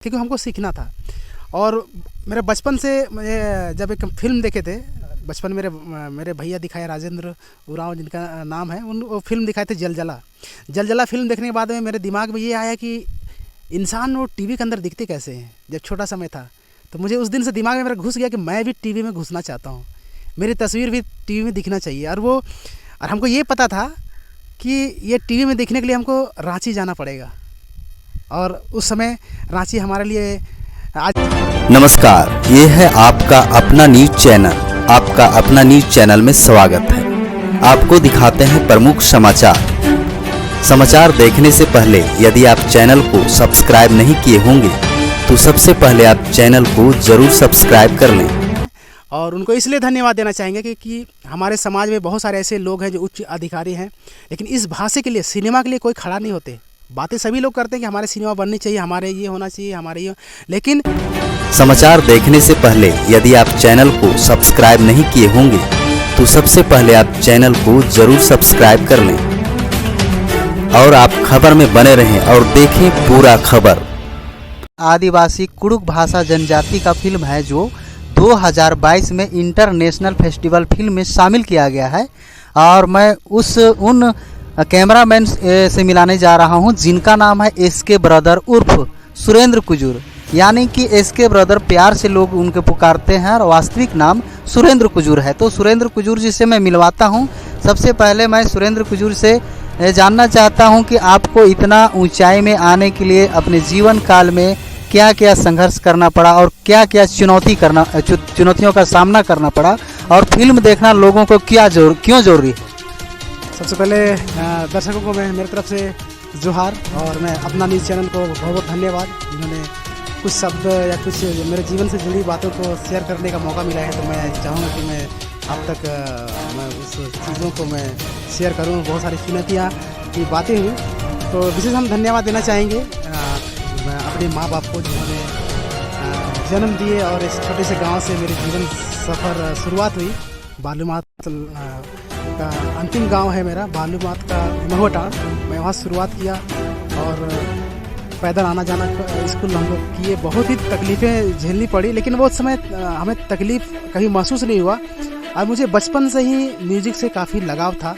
क्योंकि हमको सीखना था। और मेरे बचपन से मुझे जब एक फिल्म देखे थे, बचपन मेरे भैया दिखाए राजेंद्र उरांव जिनका नाम है, वो फिल्म दिखाए थे जल जला फिल्म देखने के बाद में मेरे दिमाग में ये आया कि इंसान वो टीवी के अंदर दिखते कैसे हैं। जब छोटा समय था तो मुझे उस दिन से दिमाग में मेरा घुस गया कि मैं भी टीवी में घुसना चाहता हूँ, मेरी तस्वीर भी टीवी में दिखना चाहिए। और हमको ये पता था कि ये टीवी में देखने के लिए हमको रांची जाना पड़ेगा। और उस समय रांची हमारे लिए आज। नमस्कार, ये है आपका अपना न्यूज चैनल। आपका अपना न्यूज चैनल में स्वागत है। आपको दिखाते हैं प्रमुख समाचार देखने से पहले यदि आप चैनल को सब्सक्राइब नहीं किए होंगे तो सबसे पहले आप चैनल को जरूर सब्सक्राइब कर लें। और उनको इसलिए धन्यवाद देना चाहेंगे कि हमारे समाज में बहुत सारे ऐसे लोग हैं जो उच्च अधिकारी हैं, लेकिन इस भाषा के लिए, सिनेमा के लिए कोई खड़ा नहीं होते। बातें सभी लोग करते हैं कि हमारे सिनेमा बननी चाहिए, हमारे ये होना चाहिए, हमारे ये, लेकिन समाचार देखने से पहले यदि आप चैनल को सब्सक्राइब नहीं किए होंगे तो सबसे पहले आप चैनल को जरूर सब्सक्राइब कर लें और आप खबर में बने रहें और देखें पूरा खबर। आदिवासी कुड़ुक भाषा जनजाति का फिल्म है जो 2022 में इंटरनेशनल फेस्टिवल फिल्म में शामिल किया गया है। और मैं उन कैमरामैन से मिलाने जा रहा हूं जिनका नाम है एसके ब्रदर उर्फ सुरेंद्र कुजूर, यानी कि एसके ब्रदर प्यार से लोग उनके पुकारते हैं और वास्तविक नाम सुरेंद्र कुजूर है। तो सुरेंद्र कुजूर जी से मैं मिलवाता हूं। सबसे पहले मैं सुरेंद्र कुजूर से जानना चाहता हूं कि आपको इतना ऊंचाई में आने के लिए अपने जीवन काल में क्या क्या संघर्ष करना पड़ा और क्या क्या चुनौतियों का सामना करना पड़ा, और फिल्म देखना लोगों को क्यों जरूरी है। सबसे पहले दर्शकों को मैं मेरी तरफ से जोहार, और मैं अपना न्यूज़ चैनल को बहुत बहुत धन्यवाद, जिन्होंने कुछ शब्द या कुछ मेरे जीवन से जुड़ी बातों को शेयर करने का मौका मिला है। तो मैं चाहूँगा कि मैं अब तक मैं उस चीज़ों को मैं शेयर करूँ। बहुत सारी चुनौतियाँ की बातें हुई, तो विशेष हम धन्यवाद देना चाहेंगे अपने माँ बाप को, जिन्होंने जन्म दिए और इस छोटे से गांव से मेरे जीवन सफ़र शुरुआत हुई। बालूमात का अंतिम गांव है मेरा, बालूमात का महुआ। मैं वहाँ शुरुआत किया और पैदल आना जाना स्कूल हम लोग किए। बहुत ही तकलीफ़ें झेलनी पड़ी, लेकिन वो समय हमें तकलीफ़ कभी महसूस नहीं हुआ। और मुझे बचपन से ही म्यूज़िक से काफ़ी लगाव था।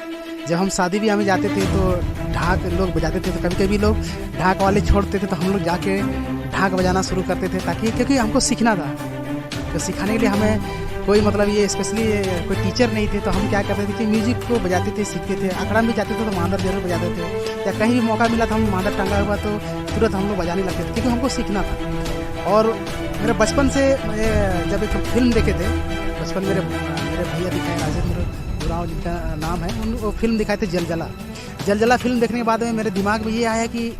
जब हम शादी ब्याह में जाते थे तो ढाक लोग बजाते थे, तो कभी कभी लोग ढाक वाले छोड़ते थे तो हम लोग जाके ढाक बजाना शुरू करते थे, ताकि क्योंकि हमको सीखना था। तो सिखाने के लिए हमें कोई मतलब ये स्पेशली कोई टीचर नहीं थे, तो हम क्या करते थे कि म्यूज़िक को बजाते थे, सीखते थे। अखड़ा में जाते थे तो मांदर जरूर बजाते थे, या कहीं भी मौका मिला था हम मांदर टंगा हुआ तो तुरंत हम लोग बजाने लगते थे, क्योंकि हमको सीखना था। और मेरे बचपन से जब एक फिल्म देखे थे, बचपन मेरे भैया दिखाए राजेंद्र उरांव जिनका नाम है, वो फिल्म दिखाए थे जल जला फिल्म देखने के बाद में मेरे दिमाग में ये आया कि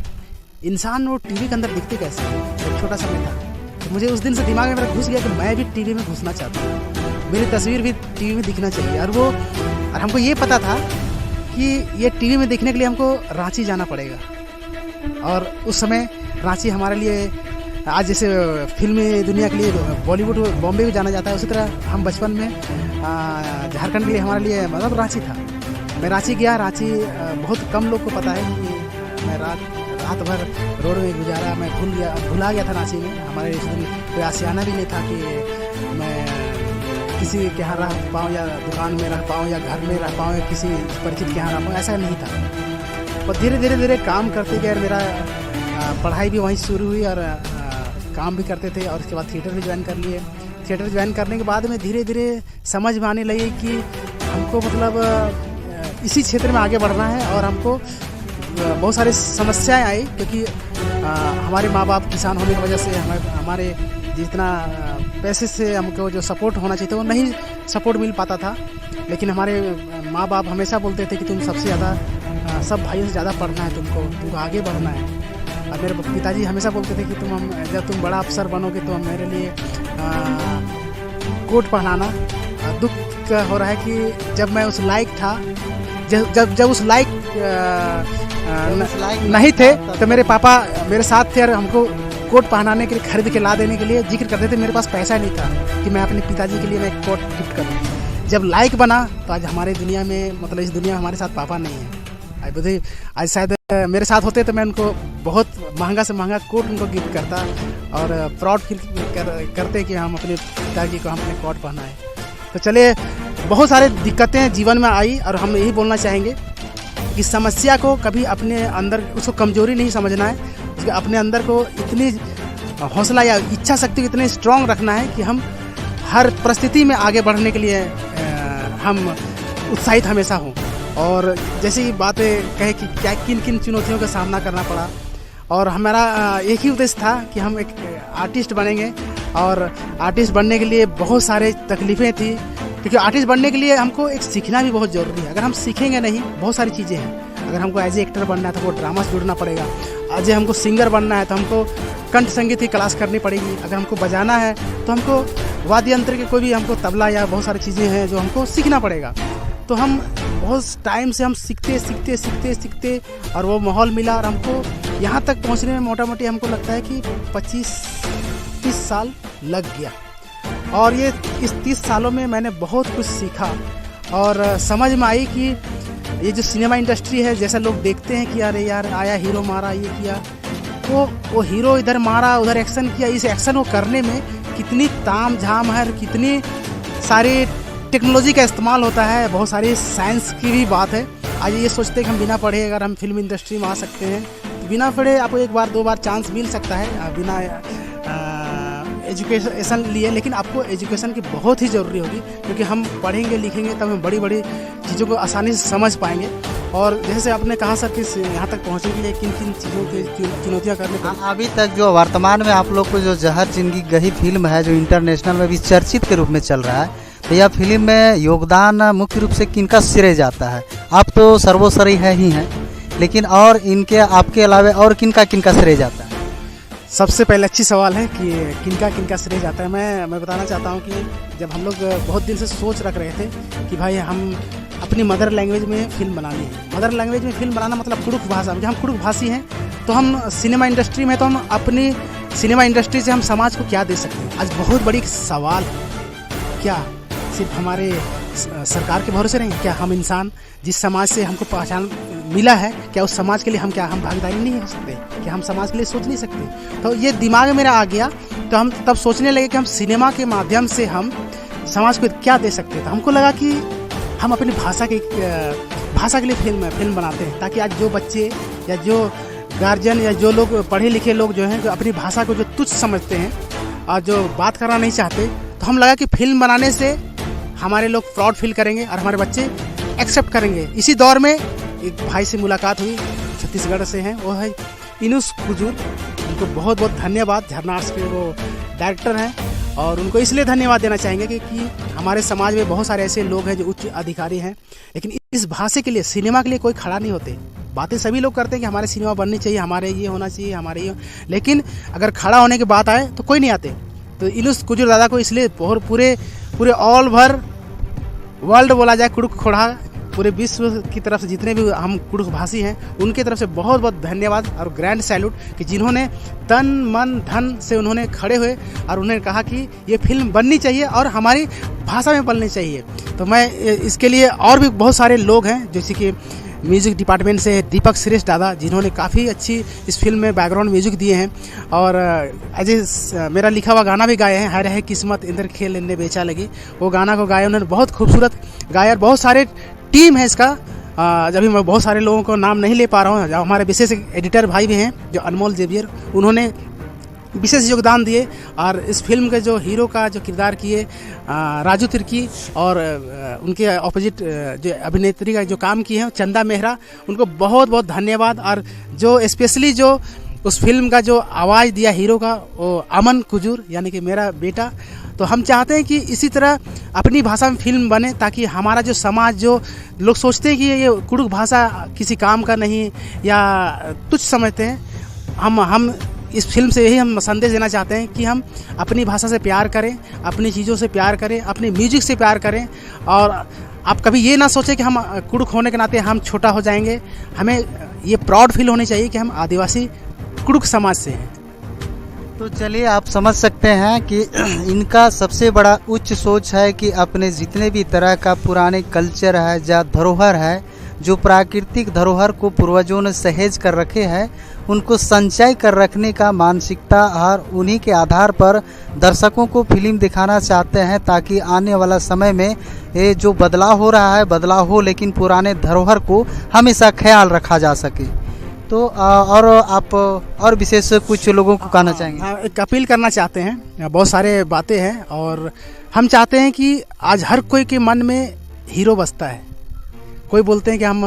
इंसान वो टीवी के अंदर दिखते कैसे हैं। जब छोटा समय था तो मुझे उस दिन से दिमाग में मेरा घुस गया कि मैं भी टीवी में घुसना चाहता हूँ, मेरी तस्वीर भी टीवी में दिखना चाहिए। और हमको ये पता था कि ये टीवी में देखने के लिए हमको रांची जाना पड़ेगा। और उस समय रांची हमारे लिए आज जैसे फिल्मी दुनिया के लिए बॉलीवुड बॉम्बे भी जाना जाता है, उसी तरह हम बचपन में झारखंड के लिए हमारे लिए मतलब रांची था। मैं रांची गया। रांची बहुत कम लोग को पता है कि मैं रात भर रोड में गुजारा। मैं भुला गया था रांची में। हमारे इस दिन कोई आशियाना भी नहीं था कि मैं किसी के यहाँ रह पाऊँ, या दुकान में रह पाऊँ, या घर में रह पाऊँ, या किसी परिचित के यहाँ रह पाऊँ, ऐसा नहीं था। और धीरे काम करते गए। मेरा पढ़ाई भी वहीं शुरू हुई और काम भी करते थे, और उसके बाद थिएटर भी ज्वाइन कर लिए। थिएटर ज्वाइन करने के बाद में धीरे समझ में आने लगी कि हमको मतलब इसी क्षेत्र में आगे बढ़ना है। और हमको बहुत सारी समस्याएं आई, क्योंकि हमारे माँ बाप किसान होने की वजह से हमारे जितना पैसे से हमको जो सपोर्ट होना चाहिए था वो नहीं सपोर्ट मिल पाता था। लेकिन हमारे माँ बाप हमेशा बोलते थे कि तुम सबसे ज़्यादा सब भाइयों से ज़्यादा पढ़ना है, तुमको आगे बढ़ना है। और मेरे पिताजी हमेशा बोलते थे कि जब तुम बड़ा अफसर बनोगे तो मेरे लिए कोट पहनाना। दुख हो रहा है कि जब मैं उस लायक था, जब उस लायक नहीं थे, तो मेरे पापा मेरे साथ थे और हमको कोट पहनाने के लिए, खरीद के ला देने के लिए जिक्र करते थे। मेरे पास पैसा नहीं था कि मैं अपने पिताजी के लिए मैं एक कोट गिफ्ट करूँ। जब लायक बना तो आज हमारे दुनिया में मतलब इस दुनिया में हमारे साथ पापा नहीं है। आज शायद मेरे साथ होते तो मैं उनको बहुत महंगा से महंगा कोट उनको गिफ्ट करता और प्राउड फील करते कि हम अपने पिताजी को हमने कोट पहना है। तो चलिए, बहुत सारे दिक्कतें जीवन में आई और हम यही बोलना चाहेंगे कि समस्या को कभी अपने अंदर उसको कमजोरी नहीं समझना है, अपने अंदर को इतनी हौसला या इच्छा शक्ति को इतनी स्ट्रांग रखना है कि हम हर परिस्थिति में आगे बढ़ने के लिए हम उत्साहित हमेशा हों। और जैसे ही बातें कहे कि क्या किन किन चुनौतियों का सामना करना पड़ा, और हमारा एक ही उद्देश्य था कि हम एक आर्टिस्ट बनेंगे, और आर्टिस्ट बनने के लिए बहुत सारे तकलीफ़ें थी, क्योंकि आर्टिस्ट बनने के लिए हमको एक सीखना भी बहुत ज़रूरी है। अगर हम सीखेंगे नहीं, बहुत सारी चीज़ें हैं। अगर हमको एज ए एक्टर बनना है तो वो ड्रामा से जुड़ना पड़ेगा। आज हमको सिंगर बनना है तो हमको कंठ संगीत की क्लास करनी पड़ेगी। अगर हमको बजाना है तो हमको वाद्य यंत्र के कोई भी हमको तबला या बहुत सारी चीज़ें हैं जो हमको सीखना पड़ेगा। तो हम बहुत टाइम से हम सीखते और वो माहौल मिला, और हमको यहाँ तक पहुँचने में मोटा मोटी हमको लगता है कि 25-30 साल लग गया। और ये इस 30 सालों में मैंने बहुत कुछ सीखा और समझ में आई कि ये जो सिनेमा इंडस्ट्री है, जैसा लोग देखते हैं कि अरे यार आया हीरो मारा, ये किया, तो वो हीरो इधर मारा उधर एक्शन किया, इस एक्शन को करने में कितनी ताम झाम है, कितनी सारी टेक्नोलॉजी का इस्तेमाल होता है, बहुत सारी साइंस की भी बात है। आज ये सोचते हैं कि हम बिना पढ़े अगर हम फिल्म इंडस्ट्री में आ सकते हैं, तो बिना पढ़े आपको एक बार दो बार चांस मिल सकता है बिना एजुकेशन लिए, लेकिन आपको एजुकेशन की बहुत ही ज़रूरी होगी, क्योंकि हम पढ़ेंगे लिखेंगे तब हम बड़ी बड़ी चीज़ों को आसानी से समझ पाएंगे। और जैसे आपने कहा सर कि यहाँ तक पहुँचने के लिए किन किन चीज़ों की चुनौतियाँ करने पड़ी। अभी तक जो वर्तमान में आप लोग को जो जहर जिंदगी गही फिल्म है, जो इंटरनेशनल में भी चर्चित के रूप में चल रहा है, तो यह फिल्म में योगदान मुख्य रूप से किनका श्रेय जाता है? आप तो सर्वोपरि है ही हैं, लेकिन और इनके आपके अलावा और किनका किनका श्रेय जाता है? सबसे पहले अच्छी सवाल है कि किनका श्रेय जाता है। मैं बताना चाहता हूँ कि जब हम लोग बहुत दिन से सोच रख रहे थे कि भाई हम अपनी मदर लैंग्वेज में फ़िल्म बनानी है। मदर लैंग्वेज में फ़िल्म बनाना मतलब कुड़ुख भाषा, जब हम कुड़ुख भाषी हैं तो हम सिनेमा इंडस्ट्री में, तो हम अपनी सिनेमा इंडस्ट्री से हम समाज को क्या दे सकते हैं? आज बहुत बड़ी सवाल है, क्या सिर्फ हमारे सरकार के भरोसे रहें? क्या हम इंसान जिस समाज से हमको पहचान मिला है, क्या उस समाज के लिए हम भागीदारी नहीं हो सकते? क्या हम समाज के लिए सोच नहीं सकते? तो ये दिमाग में मेरा आ गया, तो हम तब सोचने लगे कि हम सिनेमा के माध्यम से हम समाज को क्या दे सकते हैं। तो हमको लगा कि हम अपनी भाषा के लिए फिल्म बनाते हैं, ताकि आज जो बच्चे या जो गार्जियन या जो लोग पढ़े लिखे लोग जो हैं, जो अपनी भाषा को जो तुच्छ समझते हैं और जो बात करना नहीं चाहते, तो हम लगा कि फिल्म बनाने से हमारे लोग प्राउड फील करेंगे और हमारे बच्चे एक्सेप्ट करेंगे। इसी दौर में एक भाई से मुलाकात हुई, छत्तीसगढ़ से हैं, वो है इनुस कुजूर। उनको बहुत बहुत धन्यवाद। झरना आर्ट्स के वो डायरेक्टर हैं, और उनको इसलिए धन्यवाद देना चाहेंगे कि हमारे समाज में बहुत सारे ऐसे लोग हैं जो उच्च अधिकारी हैं, लेकिन इस भाषा के लिए, सिनेमा के लिए कोई खड़ा नहीं होते। बातें सभी लोग करते हैं कि हमारे सिनेमा बननी चाहिए, हमारे ये होना चाहिए, हमारे ये, लेकिन अगर खड़ा होने की बात आए तो कोई नहीं आते। तो इनुस कुजूर दादा को इसलिए पूरे ऑल ओवर वर्ल्ड बोला जाए, कुड़ुख खोड़ा, पूरे विश्व की तरफ से जितने भी हम कुड़ुख भाषी हैं, उनकी तरफ से बहुत बहुत धन्यवाद और ग्रैंड सैल्यूट कि जिन्होंने तन मन धन से उन्होंने खड़े हुए और उन्होंने कहा कि ये फिल्म बननी चाहिए और हमारी भाषा में बननी चाहिए। तो मैं इसके लिए, और भी बहुत सारे लोग हैं, जैसे कि म्यूज़िक डिपार्टमेंट से दीपक श्रेष्ठ दादा, जिन्होंने काफ़ी अच्छी इस फिल्म में बैकग्राउंड म्यूजिक दिए हैं, और मेरा लिखा हुआ गाना भी गाए हैं, है रहे किस्मत इंद्र खेल इन्हें बेचा लगी, वो गाना को गाया उन्होंने, बहुत खूबसूरत गाया। बहुत सारे टीम है इसका, अभी मैं बहुत सारे लोगों को नाम नहीं ले पा रहा हूँ। हमारे विशेष एडिटर भाई भी हैं जो अनमोल जेवियर, उन्होंने विशेष योगदान दिए, और इस फिल्म के जो हीरो का जो किरदार किए राजू तिर्की, और उनके ऑपोजिट जो अभिनेत्री का जो काम किए हैं चंदा मेहरा, उनको बहुत बहुत धन्यवाद। और जो स्पेशली जो उस फिल्म का जो आवाज़ दिया हीरो का, वो अमन कुजूर, यानी कि मेरा बेटा। तो हम चाहते हैं कि इसी तरह अपनी भाषा में फिल्म बने, ताकि हमारा जो समाज, जो लोग सोचते हैं कि ये कुड़ुख भाषा किसी काम का नहीं या तुच्छ समझते हैं, हम इस फिल्म से यही हम संदेश देना चाहते हैं कि हम अपनी भाषा से प्यार करें, अपनी चीज़ों से प्यार करें, अपने म्यूजिक से प्यार करें, और आप कभी ये ना सोचें कि हम कुड़ुख होने के नाते हम छोटा हो जाएंगे। हमें ये प्राउड फील होनी चाहिए कि हम आदिवासी कुड़ुख समाज से हैं। तो चलिए, आप समझ सकते हैं कि इनका सबसे बड़ा उच्च सोच है कि अपने जितने भी तरह का पुराने कल्चर है या धरोहर है, जो प्राकृतिक धरोहर को पूर्वजों ने सहेज कर रखे हैं, उनको संचय कर रखने का मानसिकता और उन्हीं के आधार पर दर्शकों को फिल्म दिखाना चाहते हैं, ताकि आने वाला समय में ये जो बदलाव हो रहा है बदलाव हो, लेकिन पुराने धरोहर को हमेशा ख्याल रखा जा सके। तो और आप और विशेष कुछ लोगों को कहना चाहेंगे? हाँ, एक अपील करना चाहते हैं। बहुत सारे बातें हैं और हम चाहते हैं कि आज हर कोई के मन में हीरो बसता है। कोई बोलते हैं कि हम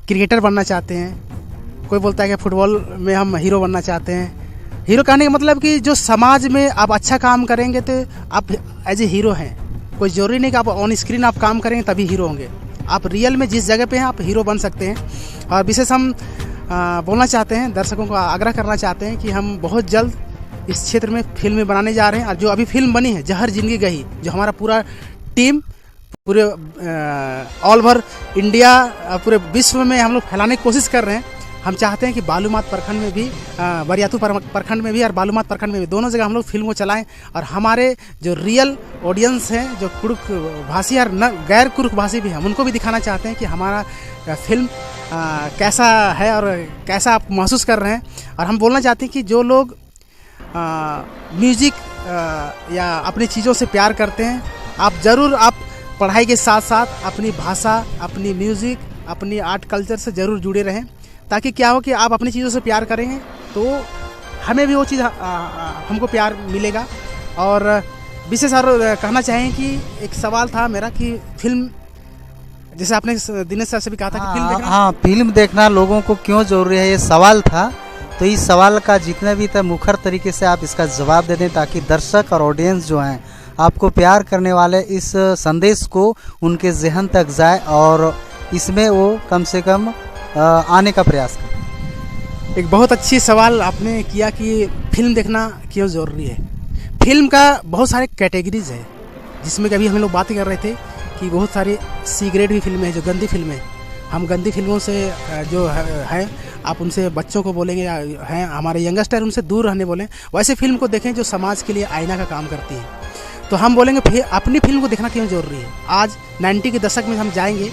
क्रिकेटर बनना चाहते हैं, कोई बोलता है कि फुटबॉल में हम हीरो बनना चाहते हैं। हीरो कहने का मतलब कि जो समाज में आप अच्छा काम करेंगे तो आप एज ए हीरो हैं। कोई ज़रूरी नहीं कि आप ऑन स्क्रीन आप काम करेंगे तभी हीरो होंगे। आप रियल में जिस जगह पे हैं आप हीरो बन सकते हैं। और विशेष हम बोलना चाहते हैं, दर्शकों को आग्रह करना चाहते हैं कि हम बहुत जल्द इस क्षेत्र में फिल्में बनाने जा रहे हैं। और जो अभी फिल्म बनी है जहर जिंदगी गई, जो हमारा पूरा टीम पूरे ऑल ओवर इंडिया पूरे विश्व में हम लोग फैलाने की कोशिश कर रहे हैं। हम चाहते हैं कि बालूमाथ प्रखंड में भी, बरियातू प्रखंड में भी और बालूमाथ प्रखंड में भी, दोनों जगह हम लोग फिल्म को चलाएं। और हमारे जो रियल ऑडियंस हैं, जो कुरुख भाषी और न गैर कुरुख भाषी भी हैं, उनको भी दिखाना चाहते हैं कि हमारा फिल्म कैसा है और कैसा आप महसूस कर रहे हैं। और हम बोलना चाहते हैं कि जो लोग म्यूज़िक या अपनी चीज़ों से प्यार करते हैं, आप ज़रूर आप पढ़ाई के साथ साथ अपनी भाषा, अपनी म्यूज़िक, अपनी आर्ट कल्चर से ज़रूर जुड़े रहें, ताकि क्या हो कि आप अपनी चीज़ों से प्यार करेंगे तो हमें भी वो चीज़ हमको प्यार मिलेगा। और विशेष और कहना चाहें कि एक सवाल था मेरा कि फिल्म, जैसे आपने दिनेश सर से भी कहा था कि फिल्म देखना, हाँ, फिल्म देखना लोगों को क्यों जरूरी है, ये सवाल था। तो इस सवाल का जितने भी था मुखर तरीके से आप इसका जवाब दे दें, ताकि दर्शक और ऑडियंस जो हैं आपको प्यार करने वाले इस संदेश को उनके जहन तक जाए और इसमें वो कम से कम आने का प्रयास करें। एक बहुत अच्छी सवाल आपने किया कि फिल्म देखना क्यों ज़रूरी है। फिल्म का बहुत सारे कैटेगरीज है, जिसमें कभी हम लोग बातें कर रहे थे कि बहुत सारी सिगरेट भी फिल्में हैं जो गंदी फिल्में। हम गंदी फिल्मों से जो है आप उनसे बच्चों को बोलेंगे या हैं हमारे यंगस्टर उनसे दूर रहने बोलें, वैसे फिल्म को देखें जो समाज के लिए आईना का काम करती है। तो हम बोलेंगे फिर अपनी फिल्म को देखना क्यों ज़रूरी है। आज 90 के दशक में हम जाएंगे,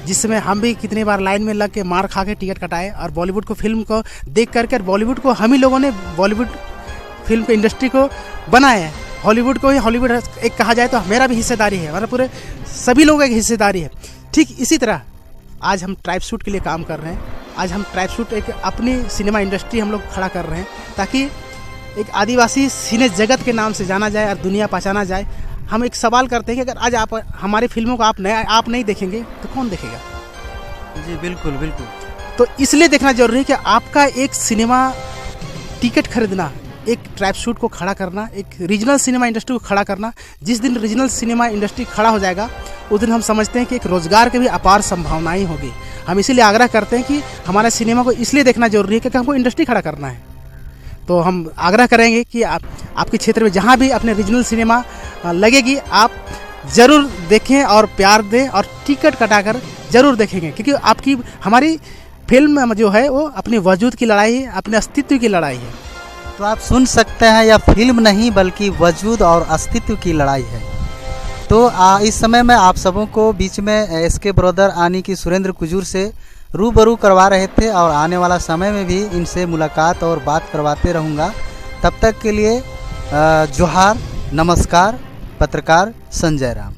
जिसमें हम भी कितनी बार लाइन में लग के मार खा के टिकट कटाए, और बॉलीवुड को फिल्म को देख करके, बॉलीवुड को हम ही लोगों ने बॉलीवुड फिल्म की इंडस्ट्री को बनाया है। हॉलीवुड को ही हॉलीवुड एक कहा जाए तो मेरा भी हिस्सेदारी है, मतलब पूरे सभी लोगों की हिस्सेदारी है। ठीक इसी तरह आज हम ट्राइब शूट के लिए काम कर रहे हैं। आज हम ट्राइब शूट एक अपनी सिनेमा इंडस्ट्री हम लोग खड़ा कर रहे हैं, ताकि एक आदिवासी सिने जगत के नाम से जाना जाए और दुनिया पहचाना जाए। हम एक सवाल करते हैं कि अगर आज आप हमारी फिल्मों को आप नहीं देखेंगे तो कौन देखेगा? जी बिल्कुल बिल्कुल। तो इसलिए देखना जरूरी है कि आपका एक सिनेमा टिकट खरीदना, एक ट्राइब शूट को खड़ा करना, एक रीजनल सिनेमा इंडस्ट्री को खड़ा करना। जिस दिन रीजनल सिनेमा इंडस्ट्री खड़ा हो जाएगा उस दिन हम समझते हैं कि एक रोज़गार की भी अपार संभावनाएं होगी। हम इसीलिए आग्रह करते हैं कि हमारे सिनेमा को इसलिए देखना जरूरी है क्योंकि हमको इंडस्ट्री खड़ा करना है। तो हम आग्रह करेंगे कि आपके क्षेत्र में जहाँ भी अपने रीजनल सिनेमा लगेगी आप ज़रूर देखें और प्यार दें और टिकट कटाकर ज़रूर देखेंगे, क्योंकि आपकी हमारी फिल्म जो है वो अपने वजूद की लड़ाई है, अपने अस्तित्व की लड़ाई है। तो आप सुन सकते हैं यह फिल्म नहीं बल्कि वजूद और अस्तित्व की लड़ाई है। तो इस समय में आप सबों को बीच में एसके ब्रदर आनी की सुरेंद्र कुजूर से रूबरू करवा रहे थे, और आने वाला समय में भी इनसे मुलाकात और बात करवाते रहूँगा। तब तक के लिए जोहार, नमस्कार। पत्रकार संजय राम।